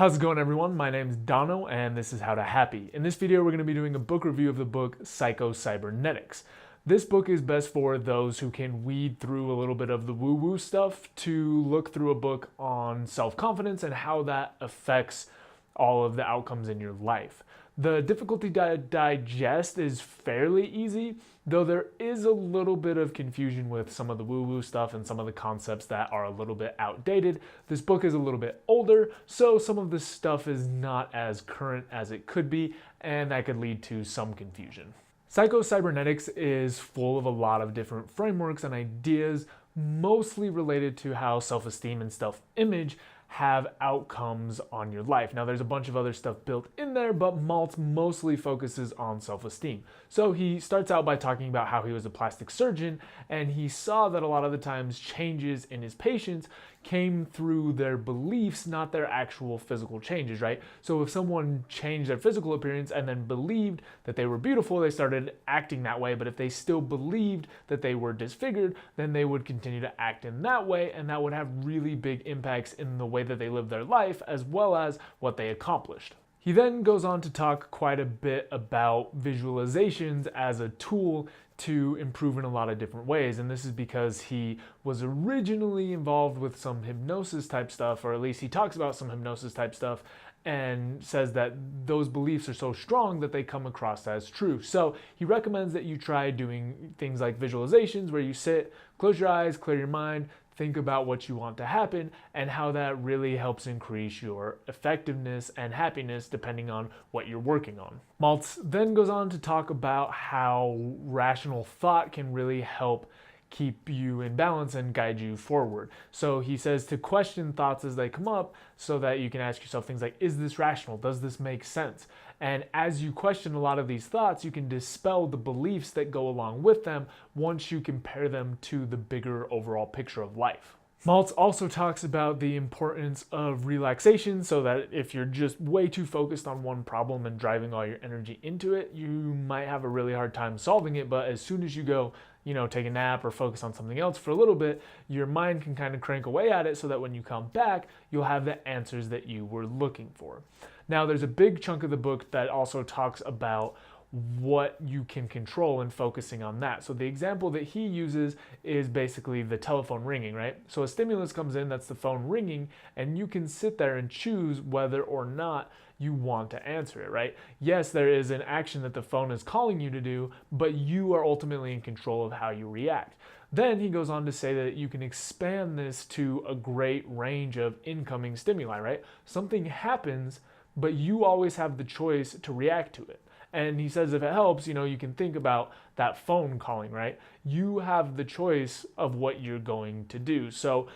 How's it going, everyone? My name's Dono and this is How to Happy. In this video we're going to be doing a book review of the book Psycho-cybernetics. This book is best for those who can weed through a little bit of the woo-woo stuff to look through a book on self-confidence and how that affects all of the outcomes in your life. The difficulty to digest is fairly easy, though there is a little bit of confusion with some of the woo-woo stuff and some of the concepts that are a little bit outdated. This book is a little bit older, so some of this stuff is not as current as it could be, and that could lead to some confusion. Psycho-cybernetics is full of a lot of different frameworks and ideas, mostly related to how self-esteem and self-image have outcomes on your life. Now there's a bunch of other stuff built in there, but Maltz mostly focuses on self-esteem. So he starts out by talking about how he was a plastic surgeon and he saw that a lot of the times changes in his patients came through their beliefs, not their actual physical changes, right? So if someone changed their physical appearance and then believed that they were beautiful, they started acting that way. But if they still believed that they were disfigured, then they would continue to act in that way, and that would have really big impacts in the way that they lived their life as well as what they accomplished. He then goes on to talk quite a bit about visualizations as a tool to improve in a lot of different ways, and this is because he was originally involved with some hypnosis type stuff, or at least he talks about some hypnosis type stuff and says that those beliefs are so strong that they come across as true. So he recommends that you try doing things like visualizations where you sit, close your eyes, clear your mind, think about what you want to happen and how that really helps increase your effectiveness and happiness depending on what you're working on. Maltz then goes on to talk about how rational thought can really help keep you in balance and guide you forward. So he says to question thoughts as they come up so that you can ask yourself things like, is this rational? Does this make sense? And as you question a lot of these thoughts, you can dispel the beliefs that go along with them once you compare them to the bigger overall picture of life. Maltz also talks about the importance of relaxation, so that if you're just way too focused on one problem and driving all your energy into it, you might have a really hard time solving it. But as soon as you go, take a nap or focus on something else for a little bit, your mind can kind of crank away at it so that when you come back, you'll have the answers that you were looking for. Now, there's a big chunk of the book that also talks about what you can control and focusing on that. So the example that he uses is basically the telephone ringing, right? So a stimulus comes in, that's the phone ringing, and you can sit there and choose whether or not you want to answer it, right? Yes, there is an action that the phone is calling you to do, but you are ultimately in control of how you react. Then he goes on to say that you can expand this to a great range of incoming stimuli, right? Something happens, but you always have the choice to react to it. And he says if it helps, you can think about that phone calling, right? You have the choice of what you're going to do. So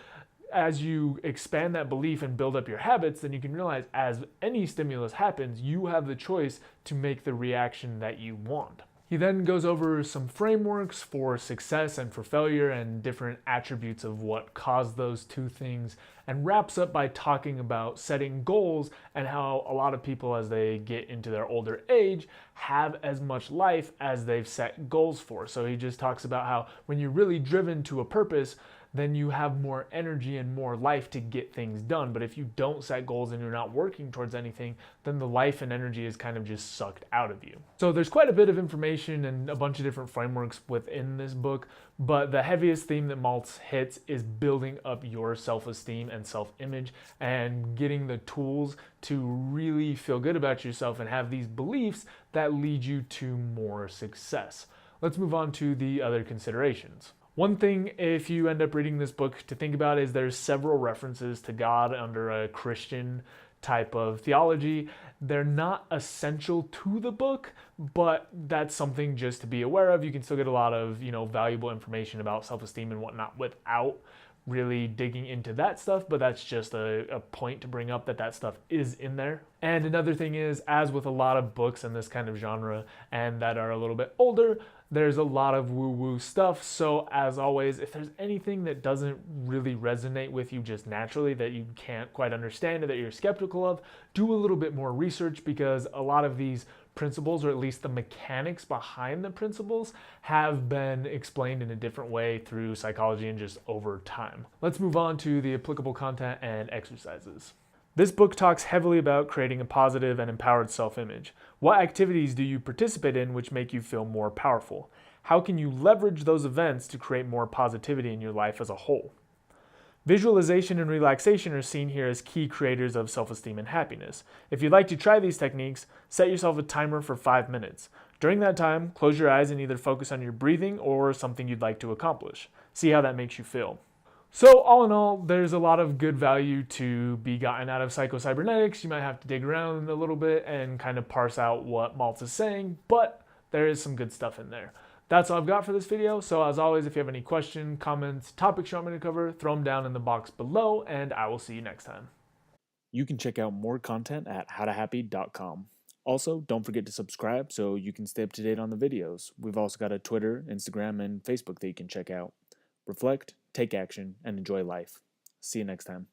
as you expand that belief and build up your habits, then you can realize as any stimulus happens, you have the choice to make the reaction that you want. He then goes over some frameworks for success and for failure and different attributes of what caused those two things, and wraps up by talking about setting goals and how a lot of people, as they get into their older age, have as much life as they've set goals for. So he just talks about how when you're really driven to a purpose, then you have more energy and more life to get things done. But if you don't set goals and you're not working towards anything, then the life and energy is kind of just sucked out of you. So there's quite a bit of information and a bunch of different frameworks within this book, but the heaviest theme that Maltz hits is building up your self-esteem and self-image and getting the tools to really feel good about yourself and have these beliefs that lead you to more success. Let's move on to the other considerations. One thing, if you end up reading this book, to think about is there's several references to God under a Christian type of theology. They're not essential to the book, but that's something just to be aware of. You can still get a lot of, valuable information about self-esteem and whatnot without really digging into that stuff, but that's just a point to bring up that stuff is in there. And another thing is, as with a lot of books in this kind of genre and that are a little bit older, there's a lot of woo-woo stuff. So as always, if there's anything that doesn't really resonate with you just naturally, that you can't quite understand or that you're skeptical of, do a little bit more research, because a lot of these principles, or at least the mechanics behind the principles, have been explained in a different way through psychology and just over time. Let's move on to the applicable content and exercises. This book talks heavily about creating a positive and empowered self-image. What activities do you participate in which make you feel more powerful? How can you leverage those events to create more positivity in your life as a whole? Visualization and relaxation are seen here as key creators of self-esteem and happiness. If you'd like to try these techniques, set yourself a timer for 5 minutes. During that time, close your eyes and either focus on your breathing or something you'd like to accomplish. See how that makes you feel. So all in all, there's a lot of good value to be gotten out of Psycho-cybernetics. You might have to dig around a little bit and kind of parse out what Maltz is saying, but there is some good stuff in there. That's all I've got for this video. So as always, if you have any questions, comments, topics you want me to cover, throw them down in the box below, and I will see you next time. You can check out more content at howtohappy.com. Also, don't forget to subscribe so you can stay up to date on the videos. We've also got a Twitter, Instagram, and Facebook that you can check out. Reflect, take action, and enjoy life. See you next time.